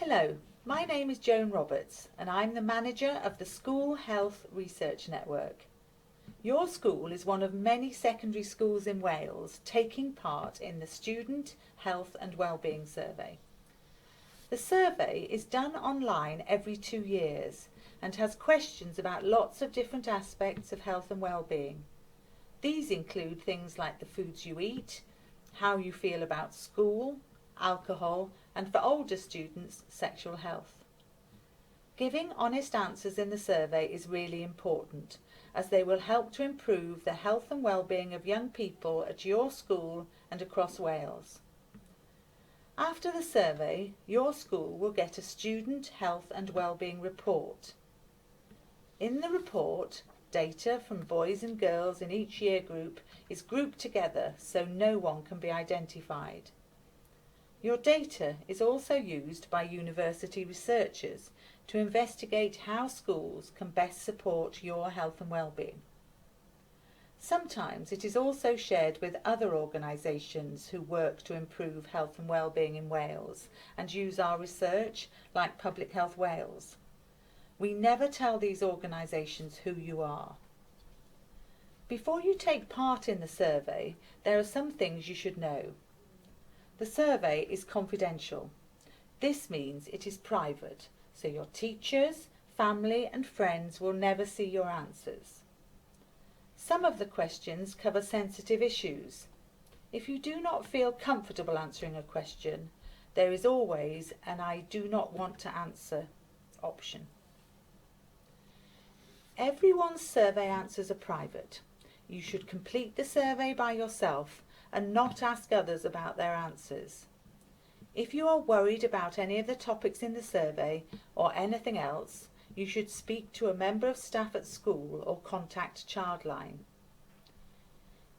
Hello, my name is Joan Roberts and I'm the manager of the School Health Research Network. Your school is one of many secondary schools in Wales taking part in the Student Health and Wellbeing Survey. The survey is done online every 2 years and has questions about lots of different aspects of health and well-being. These include things like the foods you eat, how you feel about school, alcohol, and for older students, sexual health. Giving honest answers in the survey is really important, as they will help to improve the health and well-being of young people at your school and across Wales. After the survey, your school will get a student health and wellbeing report. In the report, data from boys and girls in each year group is grouped together so no one can be identified. Your data is also used by university researchers to investigate how schools can best support your health and wellbeing. Sometimes it is also shared with other organisations who work to improve health and wellbeing in Wales and use our research, like Public Health Wales. We never tell these organisations who you are. Before you take part in the survey, there are some things you should know. The survey is confidential. This means it is private, so your teachers, family and friends will never see your answers. Some of the questions cover sensitive issues. If you do not feel comfortable answering a question, there is always an "I do not want to answer" option. Everyone's survey answers are private. You should complete the survey by yourself and not ask others about their answers. If you are worried about any of the topics in the survey or anything else, you should speak to a member of staff at school or contact Childline.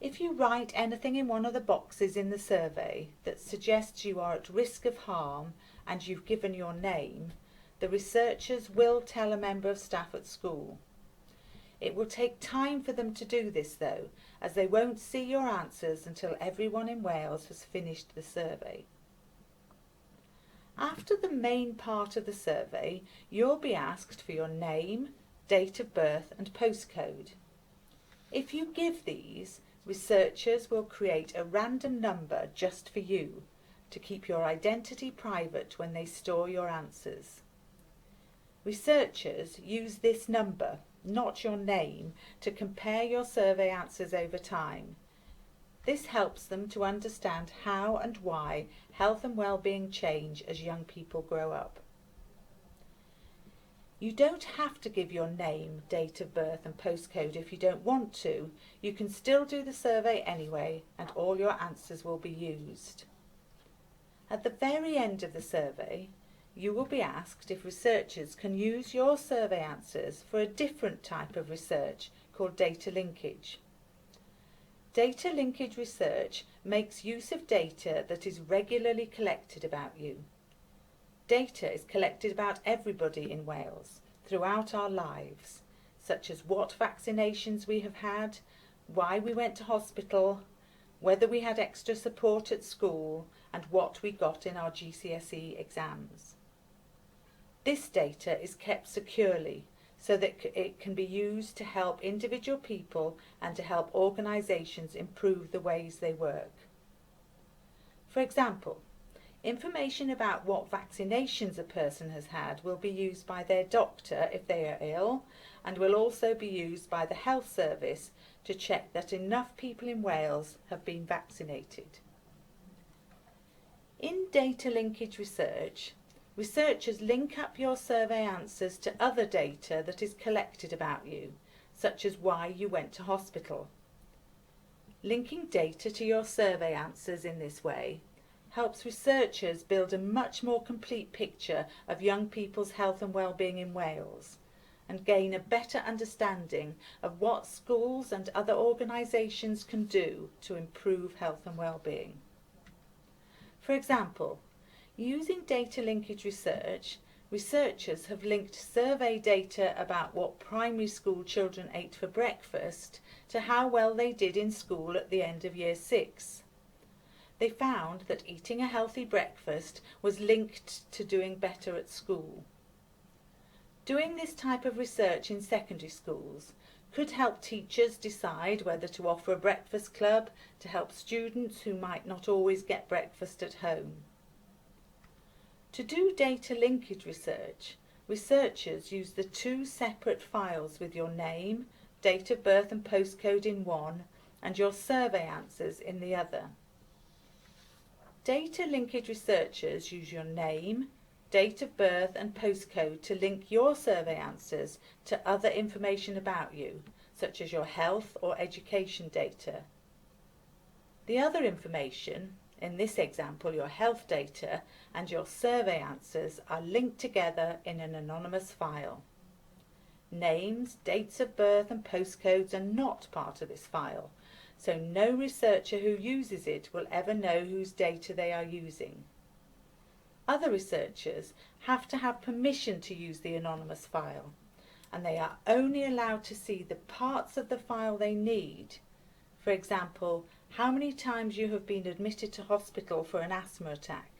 If you write anything in one of the boxes in the survey that suggests you are at risk of harm and you've given your name, the researchers will tell a member of staff at school. It will take time for them to do this though, as they won't see your answers until everyone in Wales has finished the survey. After the main part of the survey, you'll be asked for your name, date of birth and postcode. If you give these, researchers will create a random number just for you to keep your identity private when they store your answers. Researchers use this number, not your name, to compare your survey answers over time. This helps them to understand how and why health and well-being change as young people grow up. You don't have to give your name, date of birth and postcode if you don't want to. You can still do the survey anyway and all your answers will be used. At the very end of the survey, you will be asked if researchers can use your survey answers for a different type of research called data linkage. Data linkage research makes use of data that is regularly collected about you. Data is collected about everybody in Wales throughout our lives, such as what vaccinations we have had, why we went to hospital, whether we had extra support at school, and what we got in our GCSE exams. This data is kept securely so that it can be used to help individual people and to help organisations improve the ways they work. For example, information about what vaccinations a person has had will be used by their doctor if they are ill, and will also be used by the health service to check that enough people in Wales have been vaccinated. In data linkage research, researchers link up your survey answers to other data that is collected about you, such as why you went to hospital. Linking data to your survey answers in this way helps researchers build a much more complete picture of young people's health and well-being in Wales and gain a better understanding of what schools and other organisations can do to improve health and well-being. For example, using data linkage research, researchers have linked survey data about what primary school children ate for breakfast to how well they did in school at the end of Year 6. They found that eating a healthy breakfast was linked to doing better at school. Doing this type of research in secondary schools could help teachers decide whether to offer a breakfast club to help students who might not always get breakfast at home. To do data linkage research, researchers use the two separate files with your name, date of birth and postcode in one, and your survey answers in the other. Data linkage researchers use your name, date of birth and postcode to link your survey answers to other information about you, such as your health or education data. The other information, in this example your health data, and your survey answers are linked together in an anonymous file. Names, dates of birth and postcodes are not part of this file, so no researcher who uses it will ever know whose data they are using. Other researchers have to have permission to use the anonymous file, and they are only allowed to see the parts of the file they need. For example, how many times you have been admitted to hospital for an asthma attack.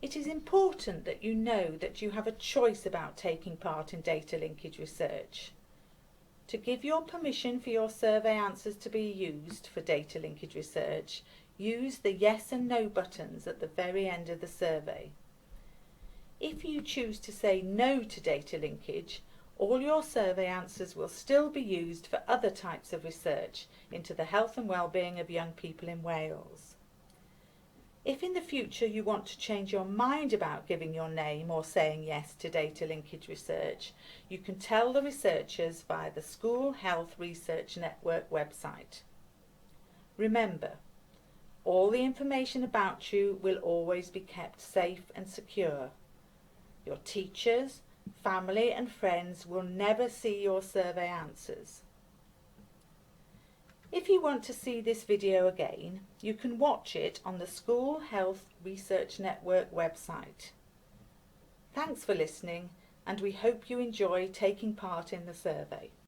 It is important that you know that you have a choice about taking part in data linkage research. To give your permission for your survey answers to be used for data linkage research, use the yes and no buttons at the very end of the survey. If you choose to say no to data linkage, all your survey answers will still be used for other types of research into the health and well-being of young people in Wales. If in the future you want to change your mind about giving your name or saying yes to data linkage research, you can tell the researchers via the School Health Research Network website. Remember, all the information about you will always be kept safe and secure. Your teachers, family and friends will never see your survey answers. If you want to see this video again, you can watch it on the School Health Research Network website. Thanks for listening, and we hope you enjoy taking part in the survey.